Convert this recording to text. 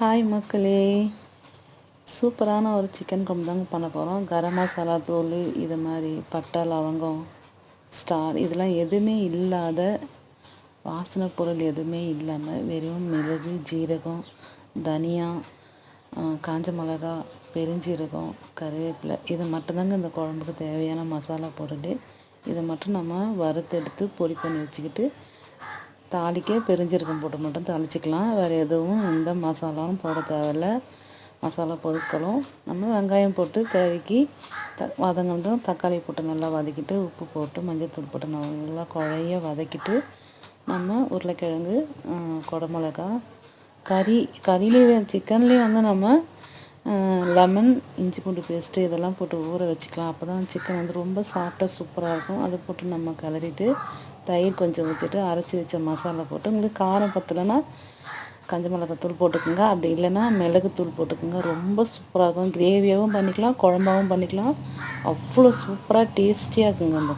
Hi மக்களே, சூப்பரான ஒரு சிக்கன் குழம்பு தாங்க பண்ண போகிறோம். கரம் மசாலா தூள், இது மாதிரி பட்டை, லவங்கம், ஸ்டார் இதெல்லாம் எதுவுமே இல்லாத, வாசனை பொருள் எதுவுமே இல்லாமல் வெறும் மிளகு, ஜீரகம், தனியா, காஞ்ச மிளகா, பெருஞ்சீரகம், கருவேப்பிலை இது மட்டும்தாங்க இந்த குழம்புக்கு தேவையான மசாலா பொருள். இதை மட்டும் நம்ம வறுத்தெடுத்து பொடி பண்ணி வச்சுக்கிட்டு தாளிக்க பெருஞ்சீரகம் போட்டு மட்டும் தாளிச்சிக்கலாம். வேறு எதுவும் எந்த மசாலாவும் போட தேவையில்ல. மசாலா பொருட்களும் நம்ம வெங்காயம் போட்டு தேவைக்கு வதங்கட்டும். தக்காளி போட்டு நல்லா வதக்கிட்டு உப்பு போட்டு மஞ்சள்தூள் போட்டு நல்லா குழைய வதக்கிட்டு நம்ம உருளைக்கிழங்கு, குடமிளகா, கறிலேயும் சிக்கன்லேயும் வந்து நம்ம லெமன், இஞ்சி பூண்டு பேஸ்ட்டு இதெல்லாம் போட்டு ஊற வச்சுக்கலாம். அப்போ தான் சிக்கன் வந்து ரொம்ப சாஃப்டாக சூப்பராக இருக்கும். அதை போட்டு நம்ம கிளறிட்டு தயிர் கொஞ்சம் ஊற்றிட்டு அரைச்சி வச்ச மசாலா போட்டு, உங்களுக்கு காரம் பத்தலைன்னா காஞ்ச மிளகாத்தூள் போட்டுக்கோங்க. அப்படி இல்லைன்னா மிளகுத்தூள் போட்டுக்கோங்க. ரொம்ப சூப்பராக இருக்கும். கிரேவியாகவும் பண்ணிக்கலாம், குழம்பாகவும் பண்ணிக்கலாம். அவ்வளோ சூப்பராக டேஸ்டியாக இருக்குங்க அந்த